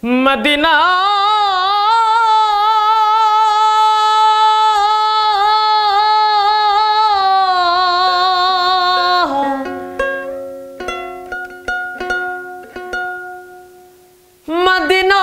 Medina Medina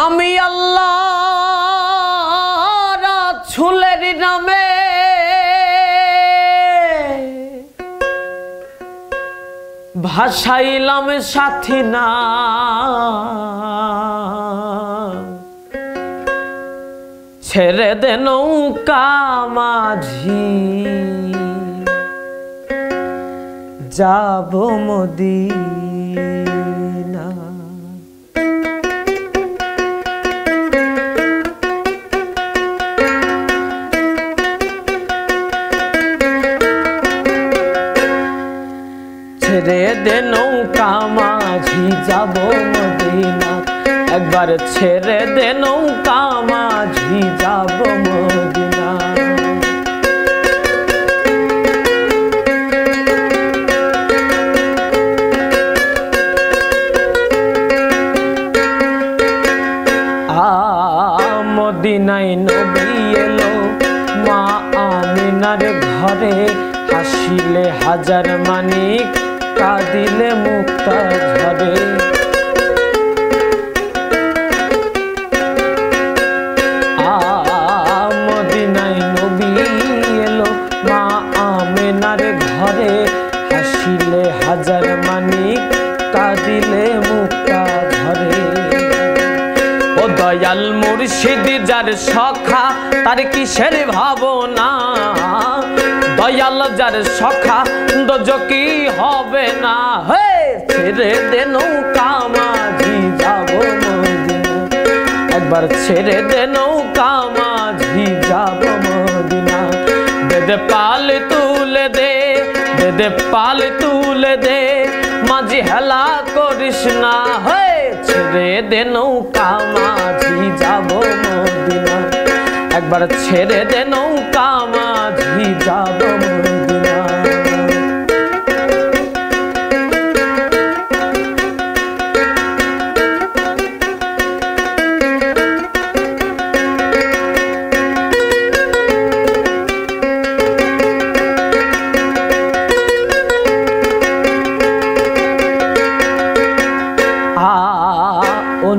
আমি আল্লাহর রাসূলের নামে ভাসাইলাম সাথী না ছেড়ে দে নৌকা মাঝি যাব মদিনা। ছেড়ে দে নৌকা মাঝি যাব মদিনা, একবার ছেড়ে দে নৌকা মাঝি যাব মদিনা। মদিনায় নবী এলো মা আমিনার ঘরে, হাসিলে হাজার মানিক কাঁদিলে মুক্তা ঝরে। মদিনায় নবী এলো মা আমিনার ঘরে, হাসিলে হাজার মানিক কাঁদিলে মুক্তা ঝরে। ও দয়াল মুর্শিদ যার সখা তার কিসের ভাবনা, দয়াল যার সখা দোজকি হবে না। হে ছেড়ে দে নৌকা মাঝি যাব মদিনা, একবার ছেড়ে দে নৌকা মাঝি যাব মদিনা। বেদে পাল তুলে দে, বেদে পাল তুলে দে, মাঝি হেলা করিস না। হে ছেড়ে দে নৌকা মাঝি যাব মদিনা, একবার ছেড়ে দে নৌকা মাঝি যাব মদিনা।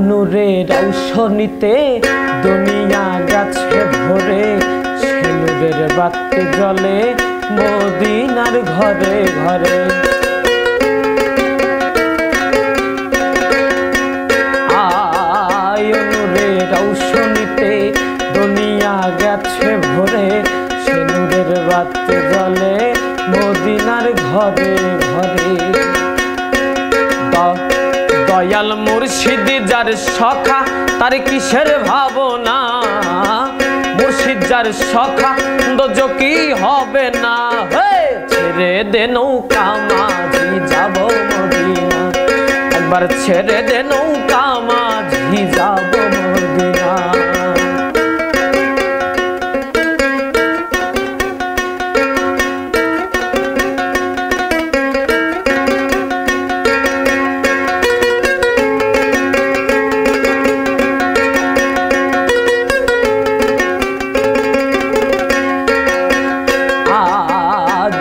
নূরে রৌশনীতে দুনিয়া গেছে ভরে, সে নূরের বাতি জ্বলে মদিনার ঘরে ঘরে। নূরে রৌশনীতে দুনিয়া গেছে ভরে, সে নূরের বাতি জ্বলে মদিনার ঘরে ঘরে। দয়াল মুর্শিদ যার সখা তার কিসের ভাবনা, মুর্শিদ যার সখা দোজকি হবে না। হে ছেড়ে দে নৌকা মাঝি যাব মদিনা, একবার ছেড়ে দে নৌকা মাঝি যাব মদিনা।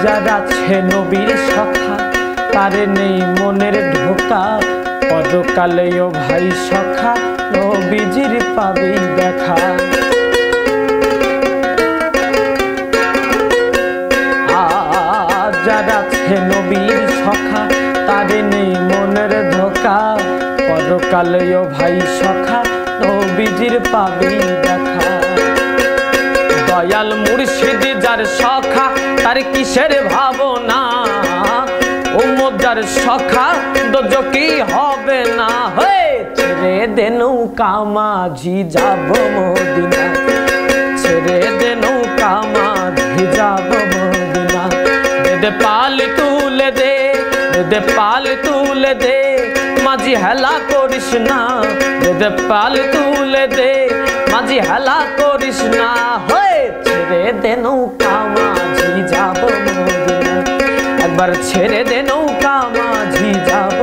যারা ছে নবীর সখা তার নেই মনের ঢোকা, পরকালেও ভাই সখা নবীজির পাবি দেখা। যারা ছে নবীর সখা তার নেই মনের ধোকা, পরকালেও ভাই সখা নবীজির পাবি দেখা। দয়াল মুর্শিদ যার সখা তার কিসের ভাবনা, উম্মত যার সখা দোজকি হবে না। হে ছেড়ে দে নৌকা মাঝি যাব মদিনা, ছেড়ে দে নৌকা মাঝি যাব মদিনা। বেদে পাল তুলে দে, বেদে পাল তুলে দে, মাঝি হেলা করিস না, দে পাল তুলে দে, মাঝি হেলা করিস না, হয়ে ছেড়ে দে নৌকা মাঝি যাব মদিনা, একবার ছেড়ে দে নৌকা মাঝি যাব